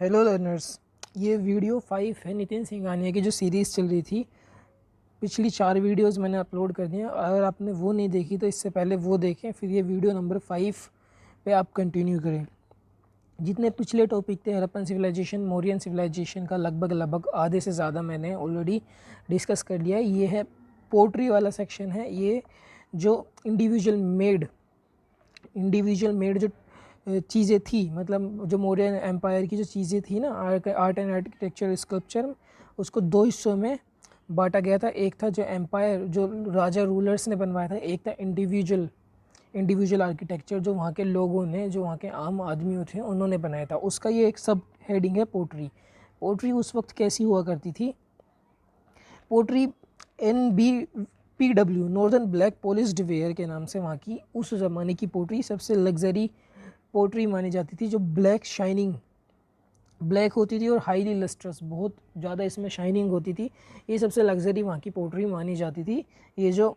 Hello learners, ये video 5 है नितिन सिंघानिया की जो सीरीज़ चल रही थी। पिछली 4 वीडियोस मैंने अपलोड कर दी हैं। अगर आपने वो नहीं देखी तो इससे पहले वो देखें, फिर ये वीडियो नंबर 5 पे आप कंटिन्यू करें। जितने पिछले टॉपिक थे हड़प्पन सिविलाइजेशन, मौर्यन सिविलाइजेशन का लगभग आधे से ज़्यादा मैंने ऑलरेडी डिस्कस कर लिया है। ये है पोट्री वाला सेक्शन है। ये जो इंडिविजुअल मेड जो चीज़ें थी, मतलब जो मौर्यन एम्पायर की जो चीज़ें थी ना, आर्ट एंड आर्किटेक्चर स्कल्पचर, उसको 2 हिस्सों में बांटा गया था। एक था जो एम्पायर, जो राजा रूलर्स ने बनवाया था। एक था इंडिविजुअल आर्किटेक्चर, जो वहाँ के लोगों ने, जो वहाँ के आम आदमियों थे, उन्होंने बनाया था। उसका ये एक सब हेडिंग है पोट्री। पोट्री उस वक्त कैसी हुआ करती थी? Pottery NBPW, northern black polished ware के नाम से वहाँ की उस ज़माने की पोट्री सबसे लग्जरी पोट्री मानी जाती थी। जो ब्लैक होती थी और हाईली लस्ट्रस, बहुत ज़्यादा इसमें शाइनिंग होती थी। ये सबसे लग्जरी वहाँ की पोट्री मानी जाती थी। ये जो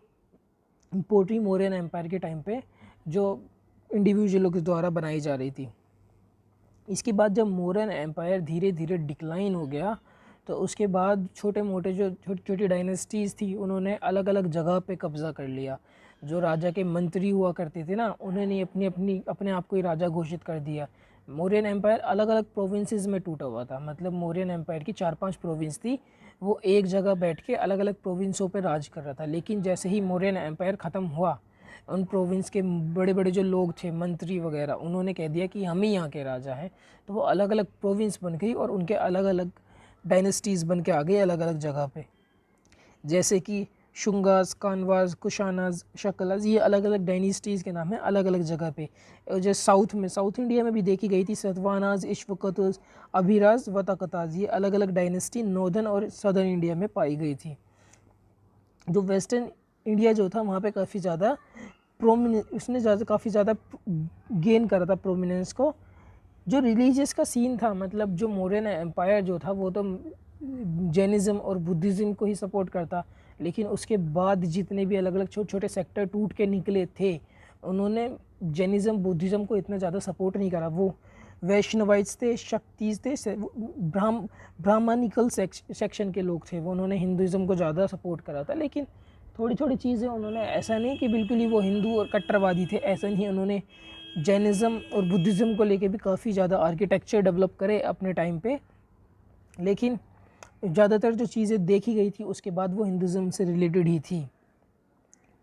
पोट्री मौर्यन एम्पायर के टाइम पे जो इंडिविजुअलों के द्वारा बनाई जा रही थी। इसके बाद जब मौर्यन एम्पायर धीरे धीरे डिक्लाइन हो गया, तो उसके बाद छोटे मोटे जो छोटी छोटी डायनेस्टीज़ थी, उन्होंने अलग अलग जगह पे कब्ज़ा कर लिया। जो राजा के मंत्री हुआ करते थे ना, उन्होंने अपने आप को ही राजा घोषित कर दिया। मौर्यन एम्पायर अलग अलग प्रोविंसेस में टूटा हुआ था। मतलब मौर्यन एम्पायर की 4-5 प्रोविंस थी, वो एक जगह बैठ के अलग अलग प्रोविंसों पर राज कर रहा था। लेकिन जैसे ही मौर्यन एम्पायर ख़त्म हुआ, उन प्रोविंस के बड़े बड़े जो लोग थे, मंत्री वगैरह, उन्होंने कह दिया कि हम ही यहाँ के राजा हैं। तो वो अलग अलग प्रोविंस बन गई और उनके अलग अलग डायनेस्टीज़ बन के आ गई अलग अलग जगह पे। जैसे कि शुंगास, कानवास, कुशानास, शकलास, ये अलग अलग डायनेस्टीज़ के नाम हैं अलग अलग जगह पे। जो साउथ इंडिया में भी देखी गई थी, सतवानास, इश्वकतुस, अभिराज, वतकताज, ये अलग अलग डायनेस्टी नॉर्दर्न और सदर्न इंडिया में पाई गई थी। जो वेस्टर्न इंडिया जो था, वहाँ पे काफ़ी ज़्यादा काफ़ी ज़्यादा गेन करा था प्रोमिनेंस को। जो रिलीजियस का सीन था, मतलब जो मौर्यन एम्पायर जो था, वो तो जैनिज़्म और बुद्धिज़्म को ही सपोर्ट करता। लेकिन उसके बाद जितने भी अलग अलग छोटे छोटे सेक्टर टूट के निकले थे, उन्होंने जैनिज़्म बुद्धिज़्म को इतना ज़्यादा सपोर्ट नहीं करा। वो वैष्णवाइट्स थे, शक्तिज थे, ब्राह्मणिकल सेक्शन के लोग थे, वो उन्होंने हिंदुज़्म को ज़्यादा सपोर्ट करा था। लेकिन थोड़ी थोड़ी चीज़ें उन्होंने, ऐसा नहीं कि बिल्कुल ही वो हिंदू और कट्टरवादी थे, ऐसा नहीं। उन्होंने जैनिज़्म और बुद्धिज़्म को लेके भी काफ़ी ज़्यादा आर्किटेक्चर डेवलप करे अपने टाइम पे। लेकिन ज़्यादातर जो चीज़ें देखी गई थी उसके बाद वो हिंदुज़्म से रिलेटेड ही थी।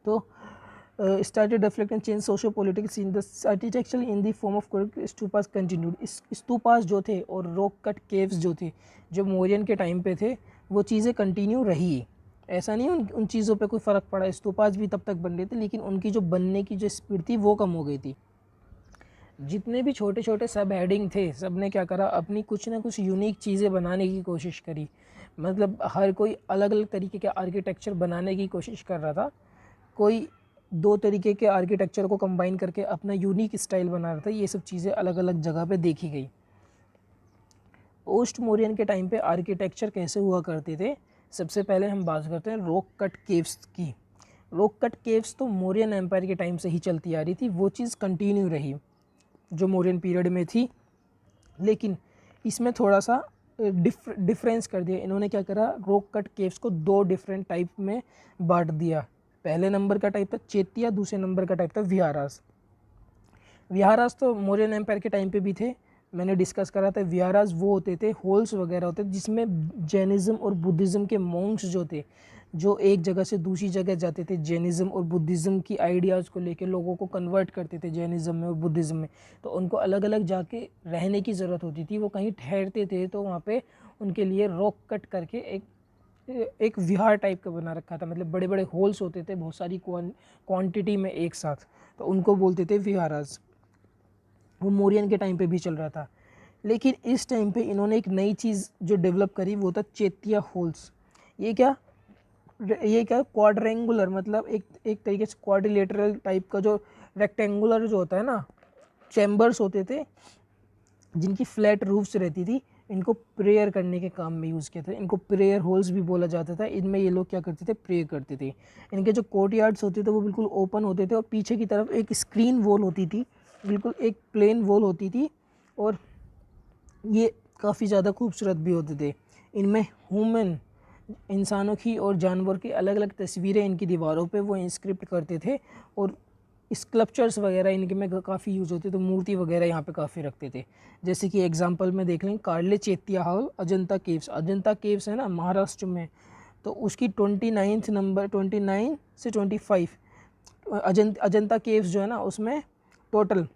तो started reflecting change socio-political scene, the architecture in the form of stupas continued. इस स्तूपास जो थे और रॉक कट केव्स जो थे, जो मौर्यन के टाइम पे थे, वो चीज़ें कंटिन्यू रही। ऐसा नहीं उन चीज़ों पे कोई फ़र्क पड़ा। स्तूपास भी तब तक बन रहे थे, लेकिन उनकी जो बनने की जो स्पीड थी वो कम हो गई थी। जितने भी छोटे छोटे सब हेडिंग थे, सब ने क्या करा, अपनी कुछ ना कुछ यूनिक चीज़ें बनाने की कोशिश करी। मतलब हर कोई अलग अलग तरीके के आर्किटेक्चर बनाने की कोशिश कर रहा था। कोई 2 तरीके के आर्किटेक्चर को कंबाइन करके अपना यूनिक स्टाइल बना रहा था। ये सब चीज़ें अलग अलग जगह पे देखी गई। पोस्ट मौर्यन के टाइम पे आर्किटेक्चर कैसे हुआ करते थे, सबसे पहले हम बात करते हैं रॉक कट केव्स की। रॉक कट केव्स तो मौर्यन एम्पायर के टाइम से ही चलती आ रही थी, वो चीज़ कंटिन्यू रही जो मौर्यन पीरियड में थी। लेकिन इसमें थोड़ा सा डिफरेंस कर दिया इन्होंने। क्या करा, रॉक कट केव्स को 2 डिफरेंट टाइप में बांट दिया। पहले नंबर का टाइप था चेतिया, दूसरे नंबर का टाइप था विहारास। विहारास तो मौर्यन एम्पायर के टाइम पे भी थे, मैंने डिस्कस करा था। विहारास वो होते थे, होल्स वगैरह होते थे, जिसमें जैनिज़्म और बुद्धिज़्म के मॉन्क्स जो थे, जो एक जगह से दूसरी जगह जाते थे, जैनिज़्म और बुद्धिज़्म की आइडियाज़ को लेकर लोगों को कन्वर्ट करते थे जैनिज़्म में और बुद्धिज़्म में। तो उनको अलग अलग जाके रहने की ज़रूरत होती थी, वो कहीं ठहरते थे, तो वहाँ पे उनके लिए रॉक कट करके एक विहार टाइप का बना रखा था। मतलब बड़े बड़े होल्स होते थे बहुत सारी क्वांटिटी में एक साथ, तो उनको बोलते थे विहारास। वो मौर्यन के टाइम पे भी चल रहा था। लेकिन इस टाइम पे इन्होंने एक नई चीज़ जो डेवलप करी, वो था चेतिया होल्स। ये क्या क्वाड्रेंगुलर, मतलब एक तरीके से क्वाड्रिलेटरल टाइप का, जो रेक्टेंगुलर जो होता है ना, चैम्बर्स होते थे जिनकी फ्लैट रूफ्स रहती थी। इनको प्रेयर करने के काम में यूज़ किया था। इनको प्रेयर होल्स भी बोला जाता था। इनमें ये लोग क्या करते थे, प्रे करते थे। इनके जो कोर्टयार्ड्स होते थे वो बिल्कुल ओपन होते थे और पीछे की तरफ एक स्क्रीन वॉल होती थी, बिल्कुल एक प्लेन वॉल होती थी। और ये काफ़ी ज़्यादा खूबसूरत भी होते थे। इनमें ह्यूमन इंसानों की और जानवर की अलग अलग तस्वीरें इनकी दीवारों पे वो इंस्क्रिप्ट करते थे, और स्कल्पचर्स वगैरह इनके में काफ़ी यूज़ होते, तो मूर्ति वगैरह यहाँ पे काफ़ी रखते थे। जैसे कि एग्जांपल में देख लें, कारले Chetia hall, Ajanta caves. Ajanta caves है ना महाराष्ट्र में, तो उसकी 29 से 25 अजंता केव्स जो है ना, उसमें टोटल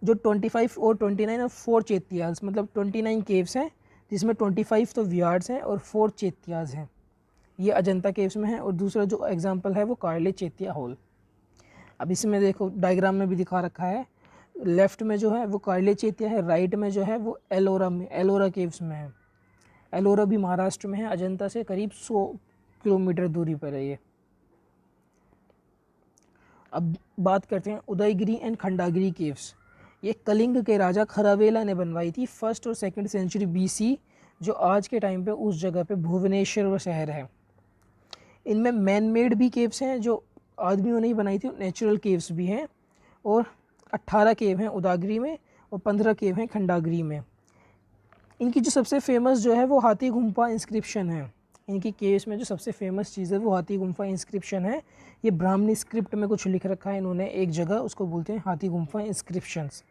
जो 25 और 29 और 4 चेतियाज, मतलब 29 केव्स हैं, जिसमें 25 तो विहार्स हैं और 4 चेतियाज हैं। ये अजंता केव्स में है। और दूसरा जो एग्जांपल है वो कारले चेतिया हॉल। अब इसमें देखो डायग्राम में भी दिखा रखा है, लेफ़्ट में जो है वो कारले चेतिया है, राइट में जो है वो एलोरा केव्स में है। एलोरा भी महाराष्ट्र में है, अजंता से करीब 100 किलोमीटर दूरी पर है ये। अब बात करते हैं उदयगिरी एंड खंडागिरी केव्स। ये कलिंग के राजा खरावेला ने बनवाई थी 1st और 2nd सेंचुरी BC, जो आज के टाइम पे उस जगह पे भुवनेश्वर शहर है। इनमें मैन मेड भी केव्स हैं जो आदमियों ने ही बनाई थी, नेचुरल केव्स भी हैं, और 18 केव हैं उदयगिरी में और 15 केव हैं खंडागिरी में। इनकी जो सबसे फेमस जो है वो हाथी गुम्फा इंस्क्रिप्शन है। इनकी केव्स में जो सबसे फेमस चीज़ है वो हाथी गुम्फा इंस्क्रिप्शन है। ये ब्राह्मणी स्क्रिप्ट में कुछ लिख रखा है इन्होंने एक जगह, उसको बोलते हैं हाथी गुम्फा इंस्क्रिप्शंस।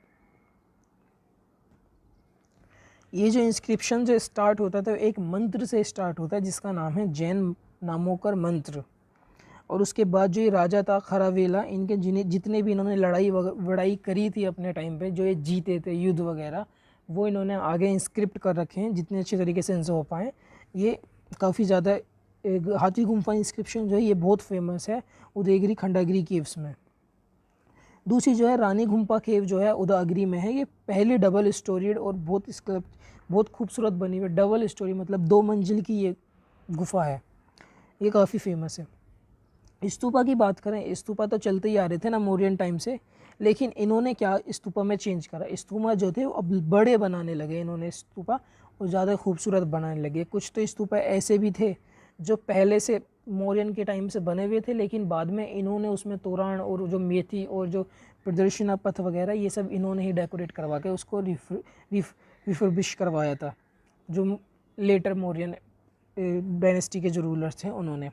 ये जो इंस्क्रिप्शन जो स्टार्ट होता था एक मंत्र से स्टार्ट होता है जिसका नाम है जैन नामोकर मंत्र। और उसके बाद जो ये राजा था खरावेला, इनके जितने भी इन्होंने लड़ाई करी थी अपने टाइम पे, जो ये जीते थे युद्ध वगैरह, वो इन्होंने आगे इंस्क्रिप्ट कर रखे हैं जितने अच्छे तरीके से इनसे हो पाए। ये काफ़ी ज़्यादा हाथी गुम्फा इंस्क्रिप्शन जो है ये बहुत फेमस है उदयगिरी खंडागिरी केव्स में। दूसरी जो है रानी गुम्फा केव जो है उदयगिरी में है। ये पहली डबल स्टोरीड और बहुत खूबसूरत बनी हुई डबल स्टोरी, मतलब 2 मंजिल की ये गुफा है। ये काफ़ी फेमस है। स्तूपा की बात करें, स्तूपा तो चलते ही आ रहे थे ना मौर्यन टाइम से, लेकिन इन्होंने क्या स्तूपा में चेंज करा, स्तूपा जो थे वो अब बड़े बनाने लगे इन्होंने स्तूपा, और ज़्यादा खूबसूरत बनाने लगे। कुछ तो स्तूपा ऐसे भी थे जो पहले से मौर्यन के टाइम से बने हुए थे, लेकिन बाद में इन्होंने उसमें तोरण और जो मेथी और जो प्रदर्शना पथ वगैरह ये सब इन्होंने ही डेकोरेट करवा के उसको रिफर्बिश करवाया था, जो लेटर मौर्यन डायनेस्टी के जो रूलर्स थे उन्होंने।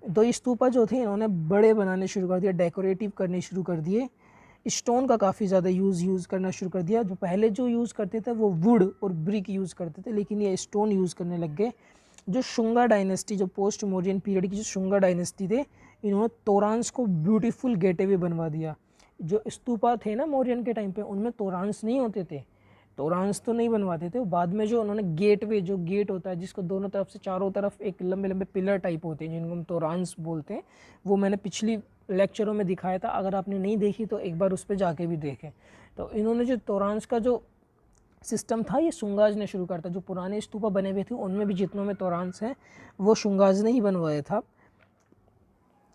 तो स्तूपा जो थे इन्होंने बड़े बनाने शुरू कर दिया, डेकोरेटिव करने शुरू कर दिए, स्टोन का काफ़ी ज़्यादा यूज़ करना शुरू कर दिया। जो पहले जो यूज़ करते थे वो वुड और ब्रिक यूज़ करते थे, लेकिन ये स्टोन यूज़ करने लग गए। जो शुंगा डायनेस्टी, जो पोस्ट मौर्यन पीरियड की जो शुंगा डायनेस्टी थे, इन्होंने तोरांस को ब्यूटीफुल गेटवे बनवा दिया। जो स्तूपा थे ना मौर्यन के टाइम पे, उनमें तोरांस नहीं होते थे, तोरांस तो नहीं बनवाते थे। बाद में जो उन्होंने गेटवे, जो गेट होता है जिसको दोनों तरफ से चारों तरफ एक लंबे लंबे पिलर टाइप होते हैं जिनको हम तोरांस बोलते हैं, वो मैंने पिछली लेक्चरों में दिखाया था। अगर आपने नहीं देखी तो एक बार उस पर जाके भी देखें। तो इन्होंने जो तोरांस का जो सिस्टम था ये शुंगाज ने शुरू करता। जो पुराने स्तूपा बने हुए थे उनमें भी जितनों में तोरांस हैं वो शुंगाज ने ही बनवाया था।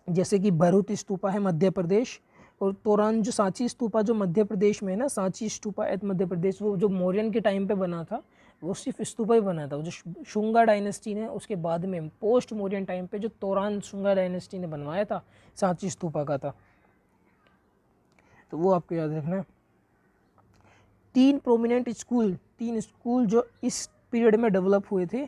जैसे कि भरूच स्तूपा है मध्य प्रदेश, और तोरान जो सांची स्तूपा जो मध्य प्रदेश में है ना, सांची स्तूपा एट मध्य प्रदेश, वो जो मौर्यन के टाइम पे बना था वो सिर्फ स्तूपा ही बना था। जो शुंगा डायनेस्टी ने उसके बाद में पोस्ट मौर्यन टाइम पे जो तोरान शुंगा डायनेस्टी ने बनवाया था सांची स्तूपा का था, तो वो आपको याद रखना है। 3 प्रोमिनेंट स्कूल जो इस पीरियड में डेवलप हुए थे,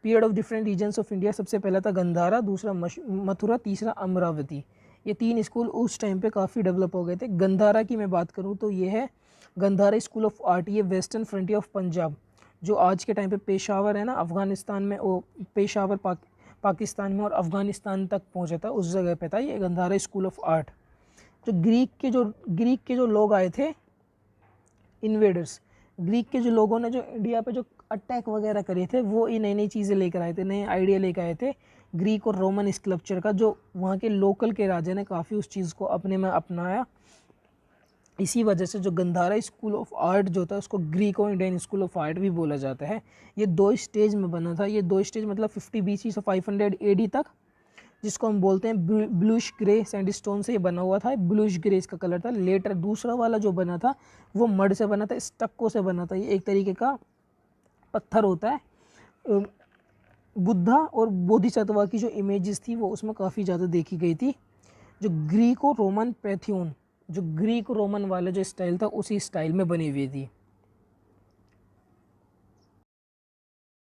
period of different regions of India. सबसे पहला था गंधारा, दूसरा मथुरा, तीसरा अमरावती। ये 3 स्कूल उस टाइम पे काफ़ी डेवलप हो गए थे। गंधारा की मैं बात करूँ तो ये है गंधारा स्कूल ऑफ आर्ट। ये वेस्टर्न फ्रंटियर ऑफ पंजाब, जो आज के टाइम पे पेशावर है ना अफ़गानिस्तान में, वो पेशावर पाकिस्तान में और अफ़गानिस्तान तक पहुँचा था, उस जगह पे था ये गंधारा स्कूल ऑफ आर्ट। जो ग्रीक के जो लोग आए थे इन्वेडर्स, ग्रीक के जो लोगों ने जो इंडिया पे जो अटैक वगैरह करे थे, वो ये नई नई चीज़ें लेकर आए थे, नए आइडिया लेकर आए थे ग्रीक और रोमन स्कल्पचर का, जो वहाँ के लोकल के राजा ने काफ़ी उस चीज़ को अपने में अपनाया। इसी वजह से जो गंधारा स्कूल ऑफ आर्ट जो था उसको ग्रीक और इंडियन स्कूल ऑफ आर्ट भी बोला जाता है। ये 2 स्टेज में बना था। ये 2 स्टेज मतलब 50 BC से 500 AD तक, जिसको हम बोलते हैं ब्लूइश ग्रे सैंडस्टोन से ये बना हुआ था। ब्लूइश ग्रे इसका कलर था। लेटर दूसरा वाला जो बना था वो मड से बना था, स्टक्को से बना था। ये एक तरीके का पत्थर होता है। बुद्धा और बोधिसत्वा की जो इमेजेस थी वो उसमें काफ़ी ज़्यादा देखी गई थी। जो ग्रीक और रोमन पैथियन, जो ग्रीक रोमन वाला जो स्टाइल था उसी स्टाइल में बनी हुई थी।